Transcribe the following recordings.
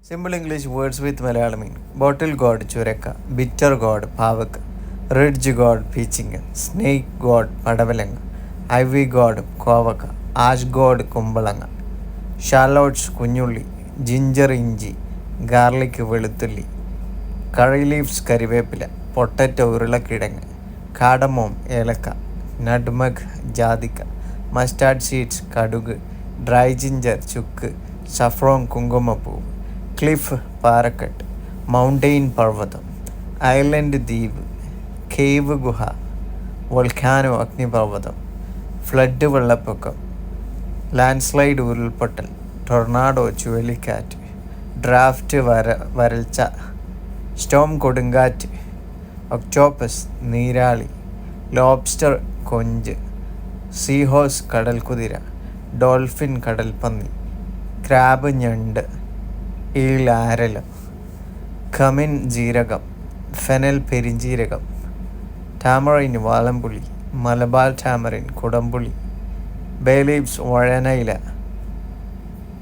Simple English words with Malayalam meaning. Bottle god ചുരക്ക, bitter god പാവക്ക, ridge god പീച്ചിങ്ങ, snake god പടവലങ്ങ, ivy god കോവക്ക, ash god കുമ്പളങ്ങ, shallots കുഞ്ഞുള്ളി, ginger ഇഞ്ചി, garlic വെളുത്തുള്ളി, curry leaves കറിവേപ്പില, potato ഉരുളക്കിഴങ്ങ്, കാടമോം ഏലക്ക, nutmeg ജാതിക്ക, mustard seeds കടുക്, dry ginger ചുക്ക്, saffron കുങ്കുമപ്പൂവ്, ക്ലിഫ് പാറക്കെട്ട്, മൗണ്ടെയിൻ പർവ്വതം, ഐലൻഡ് ദ്വീപ്, കേവ് ഗുഹ, വോൾക്കാനോ അഗ്നിപർവ്വതം, ഫ്ലഡ് വെള്ളപ്പൊക്കം, ലാൻഡ്സ്ലൈഡ് ഉരുൾപൊട്ടൽ, ടൊർണാഡോ ചുഴലിക്കാറ്റ്, ഡ്രാഫ്റ്റ് വരൾച്ച, സ്റ്റോം കൊടുങ്കാറ്റ്, ഒക്ടോപ്പസ് നീരാളി, ലോബ്സ്റ്റർ കൊഞ്ച്, സീഹോസ് കടൽക്കുതിര, ഡോൾഫിൻ കടൽപ്പന്നി, ക്രാബ് ഞണ്ട്, ഈൽ ആരല, കമിൻ ജീരകം, ഫെനൽ പെരിഞ്ജീരകം, ടാമറിൻ വാളംപുളി, മലബാർ ടാമറിൻ കുടംപുളി, ബേലീവ്സ് വഴനയില,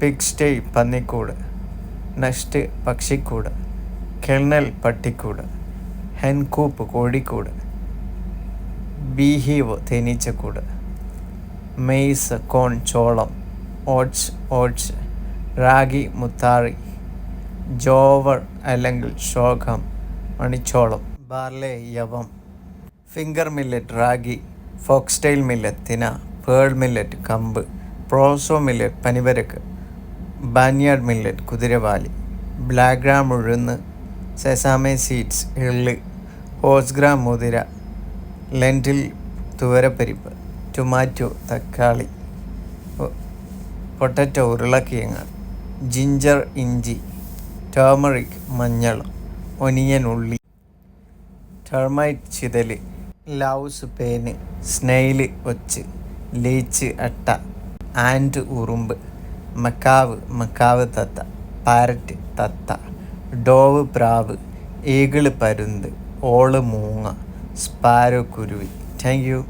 പിഗ്സ്റ്റേ പന്നിക്കൂട്, നസ്റ്റ് പക്ഷിക്കൂട്, കെർണൽ പട്ടിക്കൂട്, ഹെൻകൂപ്പ് കോഴിക്കൂട്, ബീഹീവ് തേനീച്ചക്കൂട്, മെയ്സ് കോൺ ചോളം, ഓട്സ് റാഗി മുത്താറി, ജോവർ അല്ലെങ്കിൽ ശോകം മണിച്ചോളം, ബാർലെ യവം, finger millet ragi, foxtail millet തിന, പേൾ മില്ലറ്റ് കമ്പ്, പ്രോസോ മില്ലറ്റ് പനിവരക്ക്, ബാനിയാർഡ് മില്ലറ്റ് കുതിരവാലി, ബ്ലാക്ക് ഗ്രാം ഉഴുന്ന്, സെസാമെ സീഡ്സ് എള്ള്, ഹോസ്ഗ്രാം മുതിര, ലെൻറ്റിൽ തുവരപ്പരിപ്പ്, ടൊമാറ്റോ തക്കാളി, പൊട്ടറ്റോ ഉരുളക്കിഴങ്ങ്, ജിഞ്ചർ ഇഞ്ചി, ടേമറിക് മഞ്ഞൾ, ഒനിയൻ ഉള്ളി, ടെർമൈറ്റ് ചിതല്, ലൗസ് പേന്, സ്നെയില് ഒച്ച്, ലീച്ച് അട്ട, ആൻഡ് ഉറുമ്പ്, മക്കാവ് തത്ത, പാരറ്റ് തത്ത, ഡോവ് പ്രാവ്, ഈഗിള് പരുന്ത്, ഓള് മൂങ്ങ, സ്പാരോ കുരുവി. Thank U.